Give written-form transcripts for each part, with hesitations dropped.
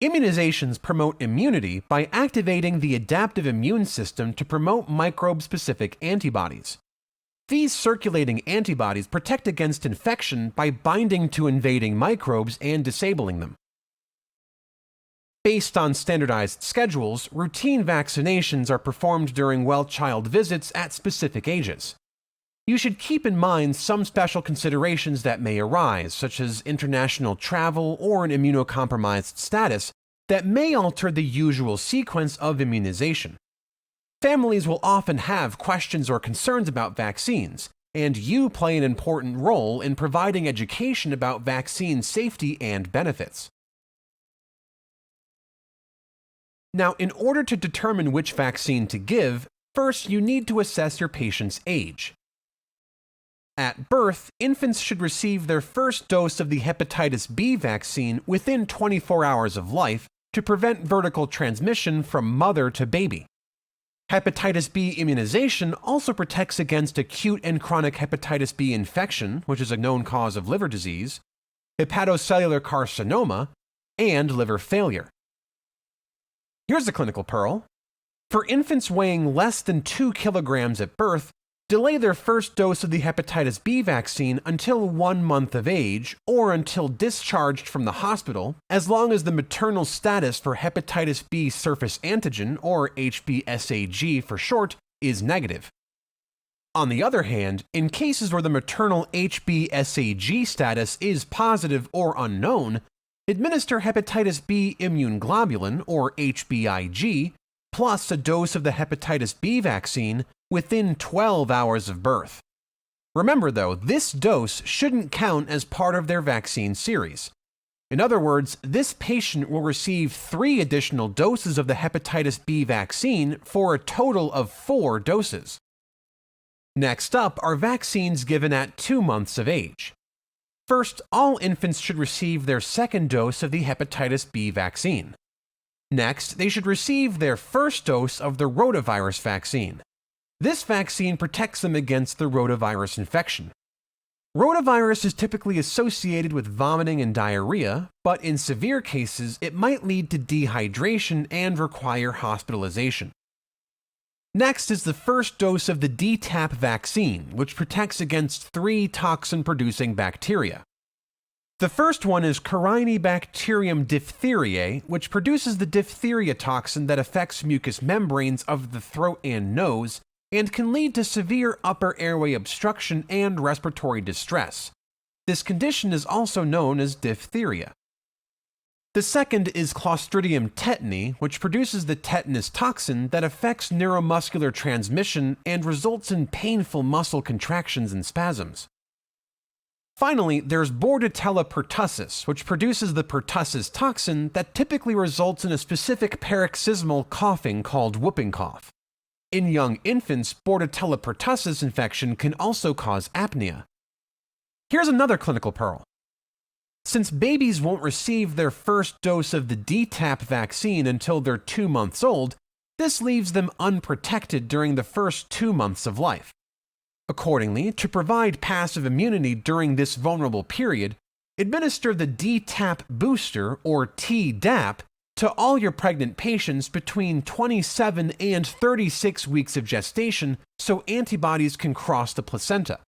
Immunizations promote immunity by activating the adaptive immune system to promote microbe-specific antibodies. These circulating antibodies protect against infection by binding to invading microbes and disabling them. Based on standardized schedules, routine vaccinations are performed during well-child visits at specific ages. You should keep in mind some special considerations that may arise, such as international travel or an immunocompromised status, that may alter the usual sequence of immunization. Families will often have questions or concerns about vaccines, and you play an important role in providing education about vaccine safety and benefits. Now, in order to determine which vaccine to give, first you need to assess your patient's age. At birth, infants should receive their first dose of the hepatitis B vaccine within 24 hours of life to prevent vertical transmission from mother to baby. Hepatitis B immunization also protects against acute and chronic hepatitis B infection, which is a known cause of liver disease, hepatocellular carcinoma, and liver failure. Here's a clinical pearl. For infants weighing less than 2 kilograms at birth, delay their first dose of the hepatitis B vaccine until 1 month of age or until discharged from the hospital, as long as the maternal status for hepatitis B surface antigen, or HBsAg for short, is negative. On the other hand, in cases where the maternal HBsAg status is positive or unknown, administer hepatitis B immune globulin, or HBIg, plus a dose of the hepatitis B vaccine within 12 hours of birth. Remember though, this dose shouldn't count as part of their vaccine series. In other words, this patient will receive 3 additional doses of the hepatitis B vaccine for a total of 4 doses. Next up are vaccines given at 2 months of age. First, all infants should receive their second dose of the hepatitis B vaccine. Next, they should receive their first dose of the rotavirus vaccine. This vaccine protects them against the rotavirus infection. Rotavirus is typically associated with vomiting and diarrhea, but in severe cases, it might lead to dehydration and require hospitalization. Next is the first dose of the DTaP vaccine, which protects against 3 toxin-producing bacteria. The first one is Corynebacterium diphtheriae, which produces the diphtheria toxin that affects mucous membranes of the throat and nose, and can lead to severe upper airway obstruction and respiratory distress. This condition is also known as diphtheria. The second is Clostridium tetani, which produces the tetanus toxin that affects neuromuscular transmission and results in painful muscle contractions and spasms. Finally, there's Bordetella pertussis, which produces the pertussis toxin that typically results in a specific paroxysmal coughing called whooping cough. In young infants, Bordetella pertussis infection can also cause apnea. Here's another clinical pearl. Since babies won't receive their first dose of the DTaP vaccine until they're 2 months old, this leaves them unprotected during the first 2 months of life. Accordingly, to provide passive immunity during this vulnerable period, administer the DTaP booster, or Tdap, to all your pregnant patients between 27 and 36 weeks of gestation so antibodies can cross the placenta.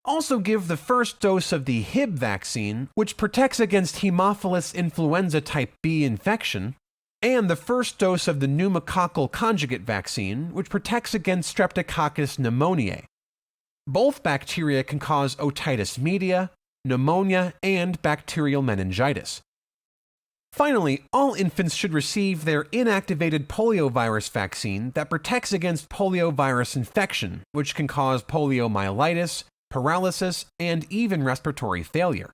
Also give the first dose of the Hib vaccine, which protects against Haemophilus influenza type B infection, and the first dose of the pneumococcal conjugate vaccine, which protects against Streptococcus pneumoniae. Both bacteria can cause otitis media, pneumonia, and bacterial meningitis. Finally, all infants should receive their inactivated poliovirus vaccine that protects against poliovirus infection, which can cause poliomyelitis, paralysis, and even respiratory failure.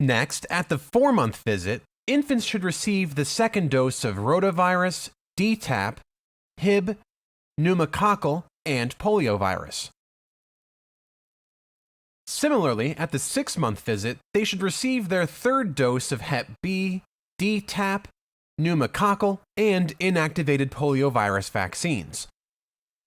Next, at the 4-month visit, infants should receive the second dose of rotavirus, DTaP, Hib, pneumococcal, and poliovirus. Similarly, at the 6-month visit, they should receive their third dose of Hep B, DTaP, pneumococcal, and inactivated poliovirus vaccines.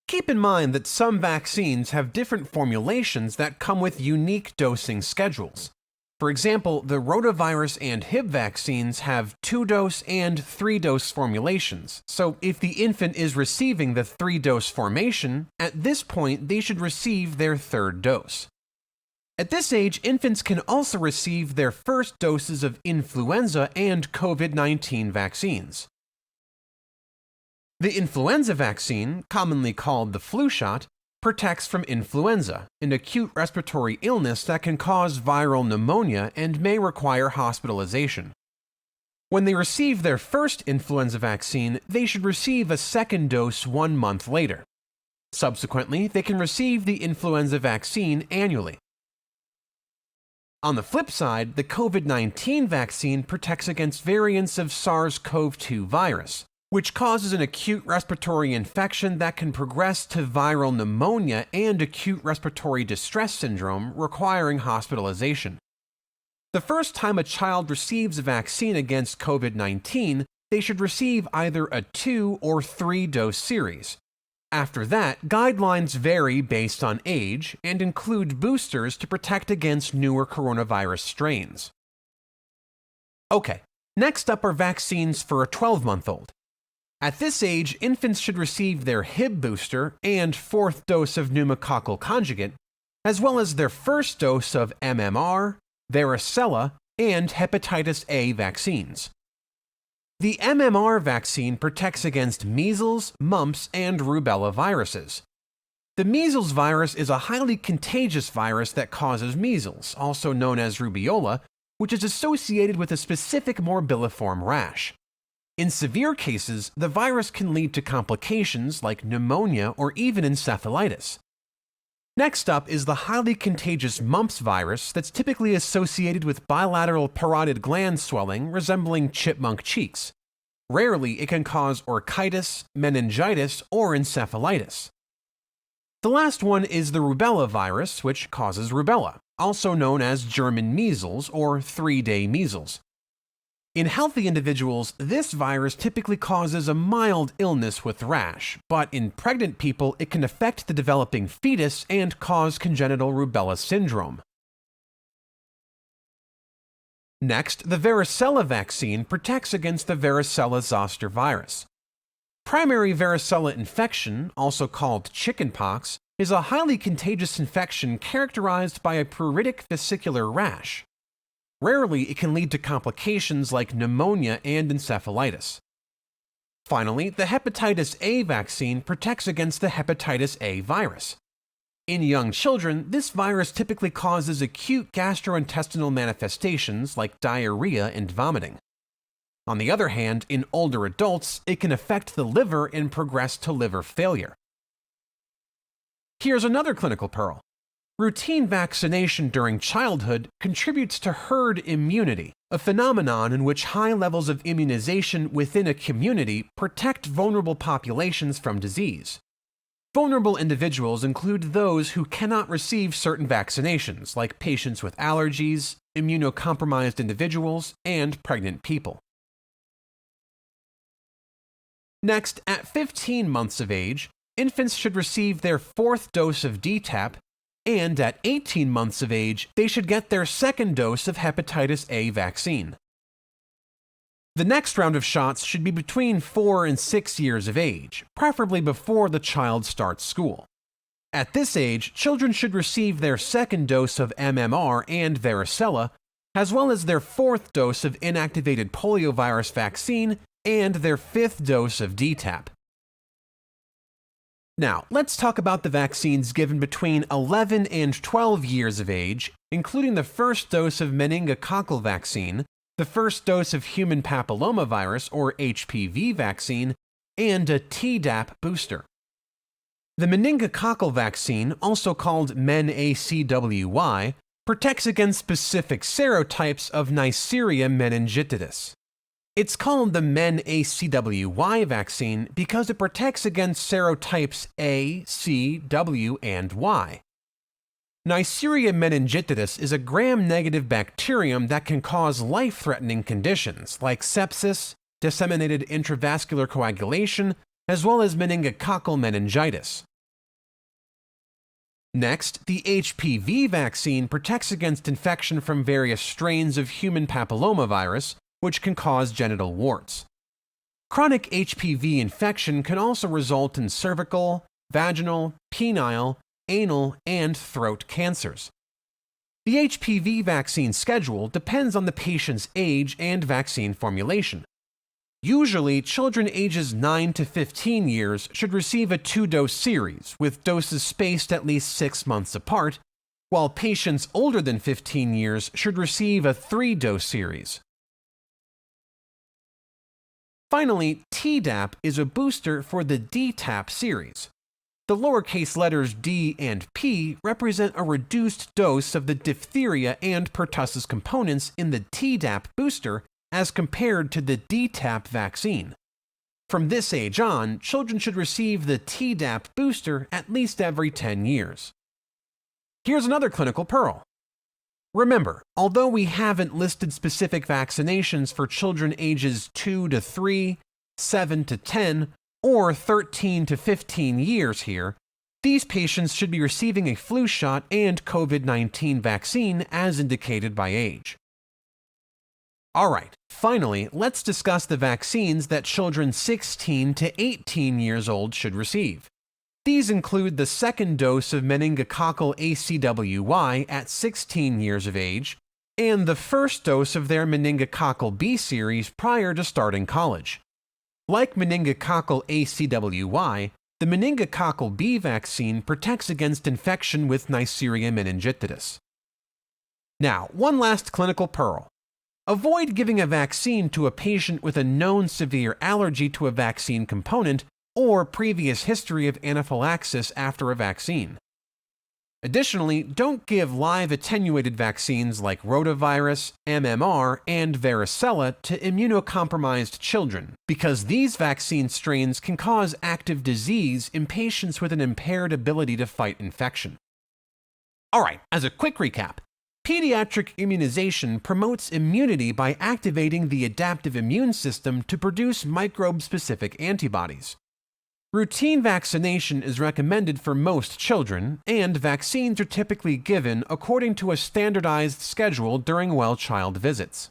Keep in mind that some vaccines have different formulations that come with unique dosing schedules. For example, the rotavirus and Hib vaccines have 2-dose and 3-dose formulations, so if the infant is receiving the 3-dose formation, at this point they should receive their 3rd dose. At this age, infants can also receive their first doses of influenza and COVID-19 vaccines. The influenza vaccine, commonly called the flu shot, protects from influenza, an acute respiratory illness that can cause viral pneumonia and may require hospitalization. When they receive their first influenza vaccine, they should receive a 2nd dose 1 month later. Subsequently, they can receive the influenza vaccine annually. On the flip side, the COVID-19 vaccine protects against variants of SARS-CoV-2 virus, which causes an acute respiratory infection that can progress to viral pneumonia and acute respiratory distress syndrome, requiring hospitalization. The first time a child receives a vaccine against COVID-19, they should receive either a 2- or 3-dose series. After that, guidelines vary based on age and include boosters to protect against newer coronavirus strains. Okay, next up are vaccines for a 12-month-old. At this age, infants should receive their Hib booster and 4th dose of pneumococcal conjugate, as well as their first dose of MMR, varicella, and hepatitis A vaccines. The MMR vaccine protects against measles, mumps, and rubella viruses. The measles virus is a highly contagious virus that causes measles, also known as rubeola, which is associated with a specific morbilliform rash. In severe cases, the virus can lead to complications like pneumonia or even encephalitis. Next up is the highly contagious mumps virus that's typically associated with bilateral parotid gland swelling resembling chipmunk cheeks. Rarely, it can cause orchitis, meningitis, or encephalitis. The last one is the rubella virus, which causes rubella, also known as German measles or 3-day measles. In healthy individuals, this virus typically causes a mild illness with rash, but in pregnant people, it can affect the developing fetus and cause congenital rubella syndrome. Next, the varicella vaccine protects against the varicella-zoster virus. Primary varicella infection, also called chickenpox, is a highly contagious infection characterized by a pruritic vesicular rash. Rarely, it can lead to complications like pneumonia and encephalitis. Finally, the hepatitis A vaccine protects against the hepatitis A virus. In young children, this virus typically causes acute gastrointestinal manifestations like diarrhea and vomiting. On the other hand, in older adults, it can affect the liver and progress to liver failure. Here's another clinical pearl. Routine vaccination during childhood contributes to herd immunity, a phenomenon in which high levels of immunization within a community protect vulnerable populations from disease. Vulnerable individuals include those who cannot receive certain vaccinations, like patients with allergies, immunocompromised individuals, and pregnant people. Next, at 15 months of age, infants should receive their 4th dose of DTaP, and at 18 months of age, they should get their 2nd dose of hepatitis A vaccine. The next round of shots should be between 4 and 6 years of age, preferably before the child starts school. At this age, children should receive their 2nd dose of MMR and varicella, as well as their 4th dose of inactivated poliovirus vaccine and their 5th dose of DTaP. Now, let's talk about the vaccines given between 11 and 12 years of age, including the first dose of meningococcal vaccine, the first dose of human papillomavirus or HPV vaccine, and a Tdap booster. The meningococcal vaccine, also called MenACWY, protects against specific serotypes of Neisseria meningitidis. It's called the MenACWY vaccine because it protects against serotypes A, C, W, and Y. Neisseria meningitidis is a gram-negative bacterium that can cause life-threatening conditions like sepsis, disseminated intravascular coagulation, as well as meningococcal meningitis. Next, the HPV vaccine protects against infection from various strains of human papillomavirus, which can cause genital warts. Chronic HPV infection can also result in cervical, vaginal, penile, anal, and throat cancers. The HPV vaccine schedule depends on the patient's age and vaccine formulation. Usually, children ages 9 to 15 years should receive a 2-dose series, with doses spaced at least 6 months apart, while patients older than 15 years should receive a 3-dose series. Finally, Tdap is a booster for the DTaP series. The lowercase letters D and P represent a reduced dose of the diphtheria and pertussis components in the Tdap booster as compared to the DTaP vaccine. From this age on, children should receive the Tdap booster at least every 10 years. Here's another clinical pearl. Remember, although we haven't listed specific vaccinations for children ages 2 to 3, 7 to 10, or 13 to 15 years here, these patients should be receiving a flu shot and COVID-19 vaccine as indicated by age. Alright, finally, let's discuss the vaccines that children 16 to 18 years old should receive. These include the second dose of meningococcal ACWY at 16 years of age, and the first dose of their meningococcal B series prior to starting college. Like meningococcal ACWY, the meningococcal B vaccine protects against infection with Neisseria meningitidis. Now, one last clinical pearl. Avoid giving a vaccine to a patient with a known severe allergy to a vaccine component or previous history of anaphylaxis after a vaccine. Additionally, don't give live attenuated vaccines like rotavirus, MMR, and varicella to immunocompromised children, because these vaccine strains can cause active disease in patients with an impaired ability to fight infection. Alright, as a quick recap, pediatric immunization promotes immunity by activating the adaptive immune system to produce microbe-specific antibodies. Routine vaccination is recommended for most children, and vaccines are typically given according to a standardized schedule during well child visits.